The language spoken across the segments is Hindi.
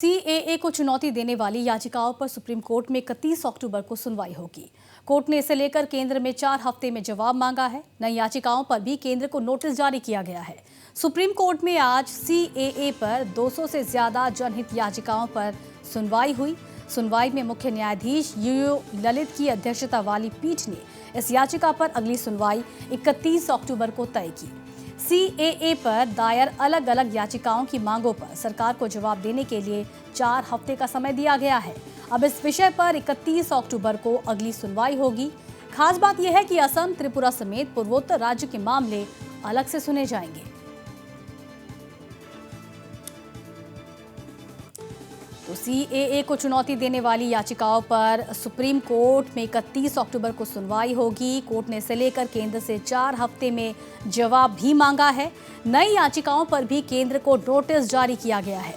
सीएए को चुनौती देने वाली याचिकाओं पर सुप्रीम कोर्ट में 31 अक्टूबर को सुनवाई होगी। कोर्ट ने इसे लेकर केंद्र में 4 हफ्ते में जवाब मांगा है। नई याचिकाओं पर भी केंद्र को नोटिस जारी किया गया है। सुप्रीम कोर्ट में आज सीएए पर 200 से ज्यादा जनहित याचिकाओं पर सुनवाई हुई। सुनवाई में मुख्य न्यायाधीश यूयू ललित की अध्यक्षता वाली पीठ ने इस याचिका पर अगली सुनवाई 31 अक्टूबर को तय की। सीएए पर दायर अलग अलग याचिकाओं की मांगों पर सरकार को जवाब देने के लिए 4 हफ्ते का समय दिया गया है। अब इस विषय पर 31 अक्टूबर को अगली सुनवाई होगी। खास बात यह है कि असम, त्रिपुरा समेत पूर्वोत्तर राज्य के मामले अलग से सुने जाएंगे। तो सीएए को चुनौती देने वाली याचिकाओं पर सुप्रीम कोर्ट में 31 अक्टूबर को सुनवाई होगी। कोर्ट ने इसे लेकर केंद्र से 4 हफ्ते में जवाब भी मांगा है। नई याचिकाओं पर भी केंद्र को नोटिस जारी किया गया है।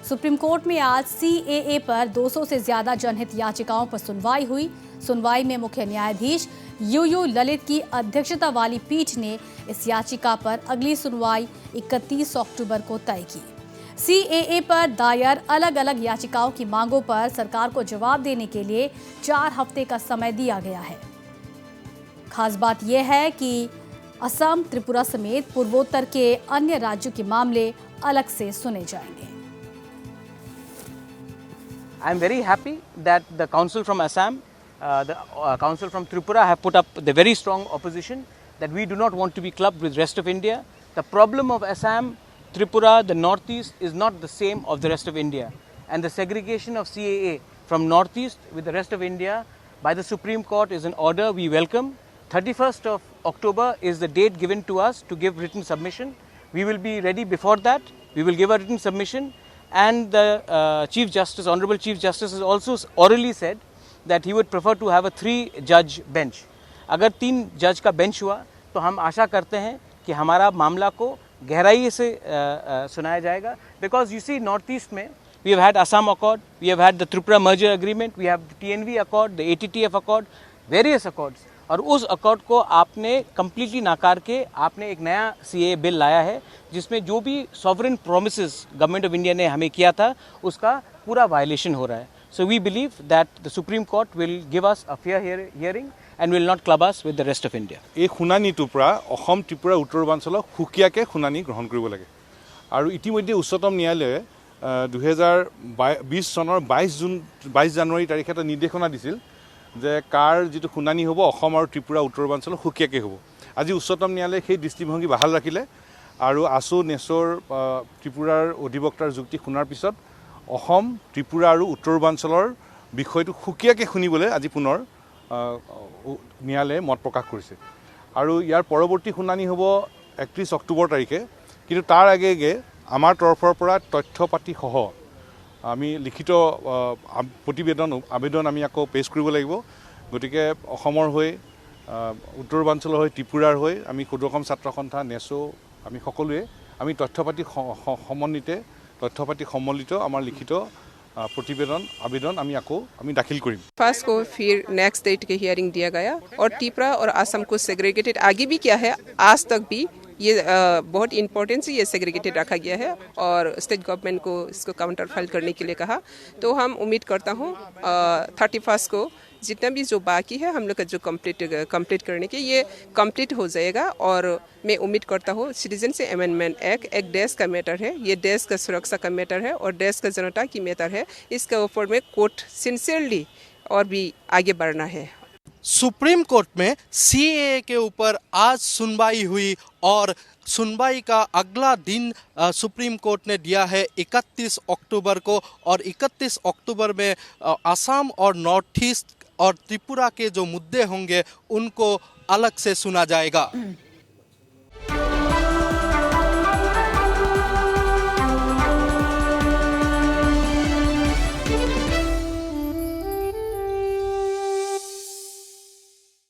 सुप्रीम कोर्ट में आज सीएए पर 200 से ज्यादा जनहित याचिकाओं पर सुनवाई हुई। सुनवाई में मुख्य न्यायाधीश यूयू ललित की अध्यक्षता वाली पीठ ने इस याचिका पर अगली सुनवाई 31 अक्टूबर को तय की। सीएए पर दायर अलग अलग याचिकाओं की मांगों पर सरकार को जवाब देने के लिए 4 हफ्ते का समय दिया गया है। खास बात यह है कि असम, त्रिपुरा समेत पूर्वोत्तर के अन्य राज्यों के मामले अलग से सुने जाएंगे। I am very happy that the council from Assam, the council from Tripura have put up the very strong opposition that we do not want to be clubbed with rest of India. The problem of Assam, Tripura, the northeast is not the same of the rest of India, and the segregation of CAA from northeast with the rest of India by the Supreme Court is an order we welcome. 31st of October is the date given to us to give written submission. We will be ready before that. We will give a written submission, and the Chief Justice, Honorable Chief Justice, has also orally said that he would prefer to have a 3-judge bench. अगर 3 जज का बेंच हुआ तो हम आशा करते हैं कि हमारा मामला को गहराई से सुनाया जाएगा, because you see north east में we have had Assam Accord, we have had the Tripura merger agreement, we have the TNV Accord, the ATTF Accord, various accords, और उस अकॉर्ड को आपने कम्प्लीटली नाकार के आपने एक नया सीए बिल लाया है जिसमें जो भी sovereign promises government of India ने हमें किया था उसका पूरा वायलेशन हो रहा है। So we believe that the Supreme Court will give us a fair hearing and will not club us with the rest of India. এই শুনানিটোৰ পৰা অসম, ত্ৰিপুৰা, উত্তৰ পূৰ্বাঞ্চলক সুকীয়াকৈ শুনানি গ্ৰহণ কৰিব লাগে। আৰু ইতিমধ্যে উচ্চতম ন্যায়ালয়ে 2020 চনৰ 22 জানুৱাৰী তাৰিখে এটা নিৰ্দেশনা দিছিল যে কাৰ যিটো শুনানি হ'ব অসম আৰু ত্ৰিপুৰা, উত্তৰ পূৰ্বাঞ্চলত সুকীয়াকৈ হ'ব। আজি উচ্চতম ন্যায়ালয়ে সেই দৃষ্টিভংগী বাহাল ৰাখিলে আৰু আছু, নেচৰ, ত্ৰিপুৰাৰ অধিবক্তাৰ যুক্তি শুনাৰ পিছত অসম, ত্ৰিপুৰা আৰু উত্তৰ পূৰ্বাঞ্চলৰ বিষয়টো সুকীয়াকৈ শুনিবলৈ আজি পুনৰ ন্যায়ালয়ে মত প্ৰকাশ কৰিছে। আৰু ইয়াৰ পৰৱৰ্তী শুনানি হ'ব 31 অক্টোবৰ তাৰিখে। কিন্তু তাৰ আগে আমাৰ তৰফৰ পৰা তথ্য পাতি সহ আমি লিখিত আবেদন আমি আকৌ পেছ কৰিব লাগিব। গতিকে অসমৰ হৈ, উত্তৰ পূৰ্বাঞ্চলৰ হৈ, ত্ৰিপুৰাৰ হৈ আমি ক্ষুদ্ৰ অসম ছাত্ৰ সন্থা, নেচো, আমি সকলোৱে আমি তথ্য পাতি সম্বলিত আমাৰ লিখিত प्रतिवेदन आवेदन আমি दाखिल करें। फर्स्ट को फिर नेक्स्ट डेट के हियरिंग दिया गया और त्रिपुरा और असम को सेग्रीगेटेड आगे भी किया है, आज तक भी ये बहुत इम्पोर्टेंट से ये सेग्रीगेटेड रखा गया है और स्टेट गवर्नमेंट को इसको काउंटर फाइल करने के लिए कहा। तो हम उम्मीद करता हूँ 31 को जितना भी जो बाकी है हम लोग का जो कंप्लीट करने के ये कंप्लीट हो जाएगा। और मैं उम्मीद करता हूँ सिटीजन से अमेंडमेंट एक्ट एक देश का मैटर है, ये देश का सुरक्षा का मैटर है और देश का जनता की मैटर है। इसके ऊपर में कोर्ट सिंसियरली और भी आगे बढ़ना है। सुप्रीम कोर्ट में सीएए के ऊपर आज सुनवाई हुई और सुनवाई का अगला दिन सुप्रीम कोर्ट ने दिया है 31 अक्टूबर को, और 31 अक्टूबर में असम और नॉर्थ ईस्ट और त्रिपुरा के जो मुद्दे होंगे उनको अलग से सुना जाएगा।